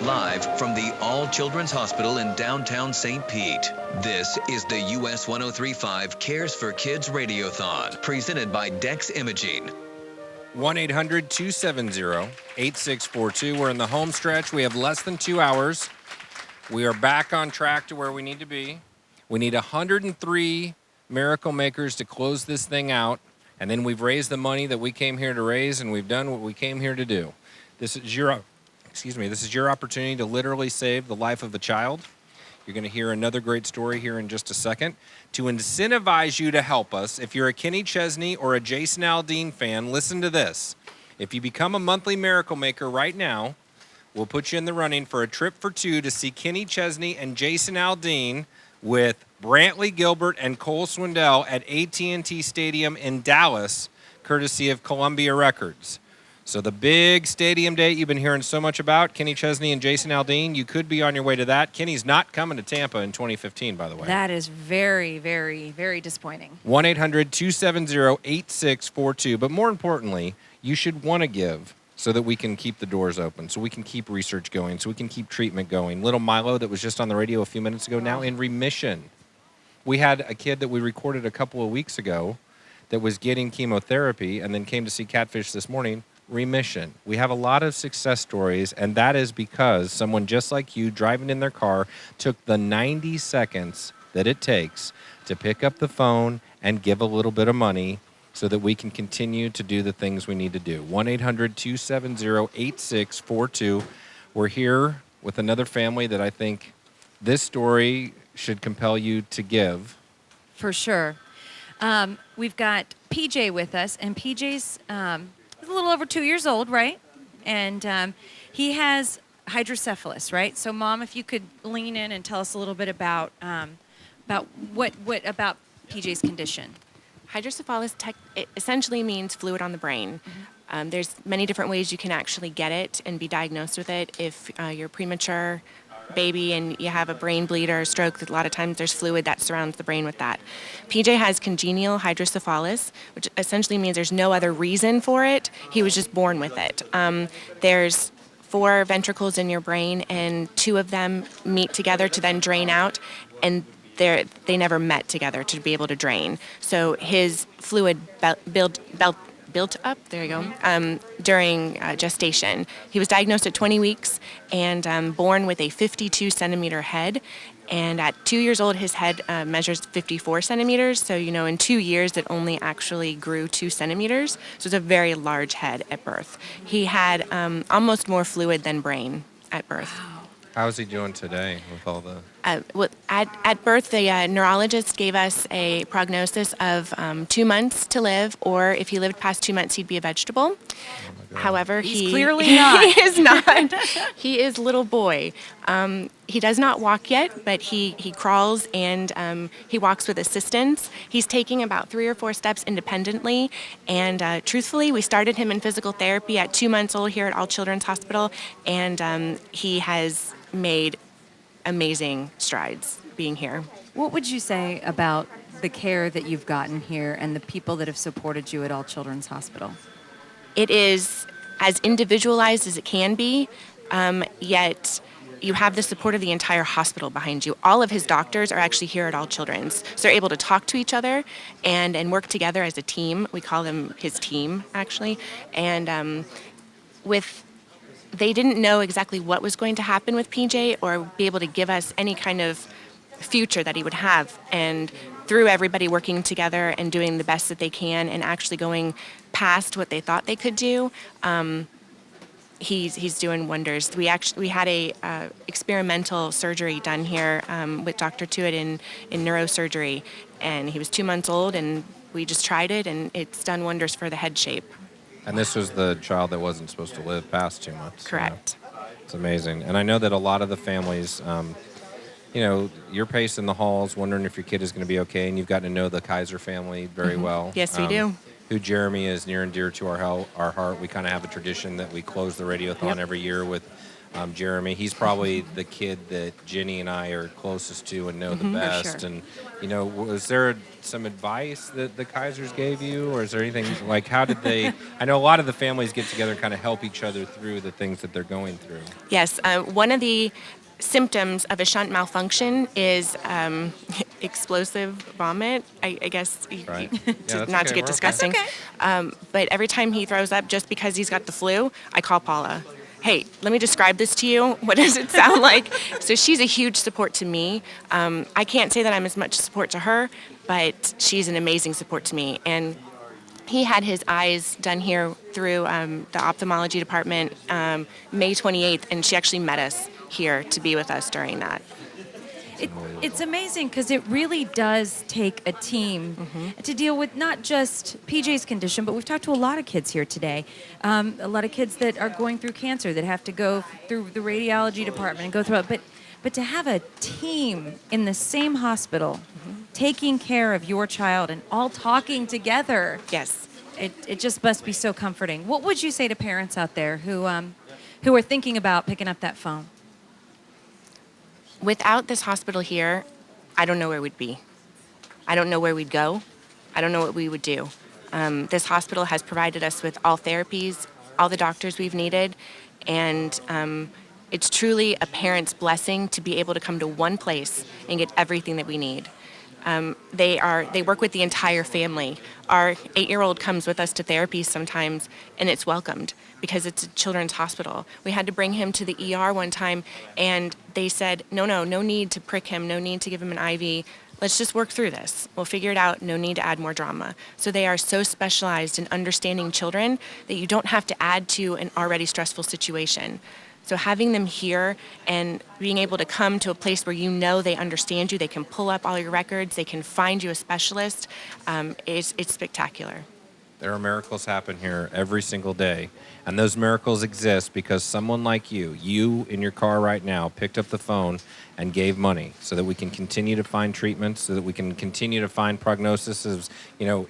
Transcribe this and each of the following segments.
Live from the All Children's Hospital in downtown St. Pete, this is the US 1035 Cares for Kids Radiothon, presented by Dex Imaging. 1-800-270-8642. We're in the home stretch. We have less than 2 hours. We are back on track to where we need to be. We need 103 miracle makers to close this thing out, and then we've raised the money that we came here to raise, and we've done what we came here to do. This is your opportunity to literally save the life of a child. You're going to hear another great story here in just a second. To incentivize you to help us, if you're a Kenny Chesney or a Jason Aldean fan, listen to this. If you become a monthly miracle maker right now, we'll put you in the running for a trip for two to see Kenny Chesney and Jason Aldean with Brantley Gilbert and Cole Swindell at AT&T Stadium in Dallas, courtesy of Columbia Records. So the big stadium date you've been hearing so much about, Kenny Chesney and Jason Aldean, you could be on your way to that. Kenny's not coming to Tampa in 2015, by the way. That is very, very, very disappointing. 1-800-270-8642. But more importantly, you should want to give so that we can keep the doors open, so we can keep research going, so we can keep treatment going. Little Milo that was just on the radio a few minutes ago, now in remission. We had a kid that we recorded a couple of weeks ago that was getting chemotherapy and then came to see Catfish this morning. Remission. We have a lot of success stories, and that is because someone just like you driving in their car took the 90 seconds that it takes to pick up the phone and give a little bit of money so that we can continue to do the things we need to do. 1-800-270-8642. We're here with another family that I think this story should compel you to give. For sure. We've got PJ with us, and PJ's he's a little over 2 years old, right? And he has hydrocephalus, right? So, Mom, if you could lean in and tell us a little bit about what about PJ's condition. Hydrocephalus it essentially means fluid on the brain. Mm-hmm. There's many different ways you can actually get it and be diagnosed with it. If you're premature baby and you have a brain bleed or a stroke, a lot of times there's fluid that surrounds the brain with that. PJ has congenital hydrocephalus, which essentially means there's no other reason for it. He was just born with it. There's 4 ventricles in your brain, and 2 of them meet together to then drain out, and they never met together to be able to drain. So his fluid built up, there you go, during gestation. He was diagnosed at 20 weeks and born with a 52-centimeter head. And at 2 years old, his head measures 54 centimeters. So, in 2 years, it only actually grew 2 centimeters. So it's a very large head at birth. He had almost more fluid than brain at birth. Wow. How's he doing today with all the... At birth, the neurologist gave us a prognosis of 2 months to live, or if he lived past 2 months, he'd be a vegetable. However, he's clearly not. He is not. He is little boy. He does not walk yet, but he crawls and he walks with assistance. He's taking about 3 or 4 steps independently, and truthfully, we started him in physical therapy at 2 months old here at All Children's Hospital, and he has made amazing strides being here. What would you say about the care that you've gotten here and the people that have supported you at All Children's Hospital? It is as individualized as it can be, yet you have the support of the entire hospital behind you. All of his doctors are actually here at All Children's, so they're able to talk to each other and work together as a team. We call them his team, actually. And they didn't know exactly what was going to happen with PJ or be able to give us any kind of future that he would have. And through everybody working together and doing the best that they can and actually going past what they thought they could do, he's doing wonders. We had a experimental surgery done here with Dr. Tuitt in neurosurgery, and he was 2 months old, and we just tried it, and it's done wonders for the head shape. And this was the child that wasn't supposed to live past 2 months. Correct. It's amazing. And I know that a lot of the families, you're pacing the halls, wondering if your kid is going to be okay, and you've gotten to know the Kaiser family very well. Yes, we do. Who Jeremy is near and dear to our heart. We kind of have a tradition that we close the Radiothon every year with Jeremy. He's probably the kid that Jenny and I are closest to and know the best. sure. And, was there some advice that the Kaisers gave you, or is there anything like how did they? I know a lot of the families get together and kind of help each other through the things that they're going through. Yes, one of the symptoms of a shunt malfunction is explosive vomit. I guess Right. to, That's not okay. to get We're disgusting. okay. But every time he throws up, just because he's got the flu, I call Paula. Hey, let me describe this to you. What does it sound like? So she's a huge support to me. I can't say that I'm as much support to her, but she's an amazing support to me. And he had his eyes done here through the ophthalmology department May 28th, and she actually met us here to be with us during that. It's amazing because it really does take a team to deal with not just PJ's condition, but we've talked to a lot of kids here today. A lot of kids that are going through cancer that have to go through the radiology department and go through it. But to have a team in the same hospital taking care of your child and all talking together, Yes. it just must be so comforting. What would you say to parents out there who are thinking about picking up that phone? Without this hospital here, I don't know where we'd be. I don't know where we'd go. I don't know what we would do. This hospital has provided us with all therapies, all the doctors we've needed, and it's truly a parent's blessing to be able to come to one place and get everything that we need. They work with the entire family. Our 8-year-old comes with us to therapy sometimes, and it's welcomed because it's a children's hospital. We had to bring him to the ER one time, and they said, no need to prick him, no need to give him an IV. Let's just work through this. We'll figure it out. No need to add more drama. So they are so specialized in understanding children that you don't have to add to an already stressful situation. So having them here and being able to come to a place where you know they understand you, they can pull up all your records, they can find you a specialist, it's spectacular. There are miracles happen here every single day. And those miracles exist because someone like you in your car right now, picked up the phone and gave money so that we can continue to find treatments, so that we can continue to find prognosis. It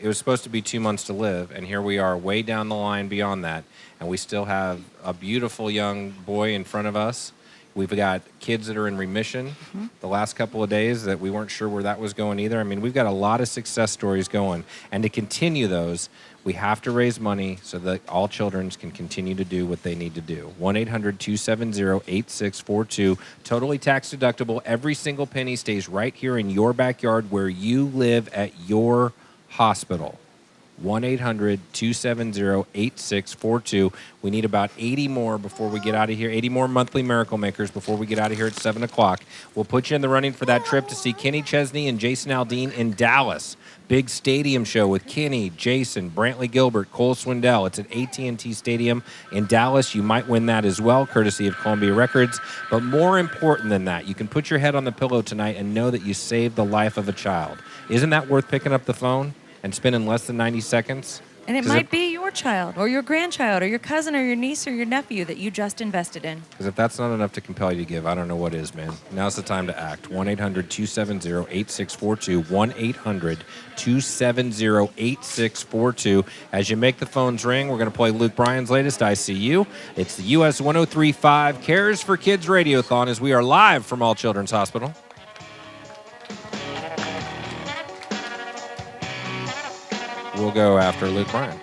was supposed to be 2 months to live, and here we are way down the line beyond that. And we still have a beautiful young boy in front of us. We've got kids that are in remission the last couple of days that we weren't sure where that was going either. I mean, we've got a lot of success stories going. And to continue those, we have to raise money so that all children can continue to do what they need to do. 1-800-270-8642. Totally tax deductible. Every single penny stays right here in your backyard where you live at your hospital. 1-800-270-8642. We need about 80 more before we get out of here. 80 more monthly Miracle Makers before we get out of here at 7 o'clock. We'll put you in the running for that trip to see Kenny Chesney and Jason Aldean in Dallas. Big stadium show with Kenny, Jason, Brantley Gilbert, Cole Swindell. It's at AT&T Stadium in Dallas. You might win that as well, courtesy of Columbia Records. But more important than that, you can put your head on the pillow tonight and know that you saved the life of a child. Isn't that worth picking up the phone and spending less than 90 seconds? And it might be your child or your grandchild or your cousin or your niece or your nephew that you just invested in. Because if that's not enough to compel you to give, I don't know what is, man. Now's the time to act. 1-800-270-8642. 1-800-270-8642. As you make the phones ring, we're going to play Luke Bryan's latest ICU. It's the US 1035 Cares for Kids Radiothon as we are live from All Children's Hospital. We'll go after Luke Bryan.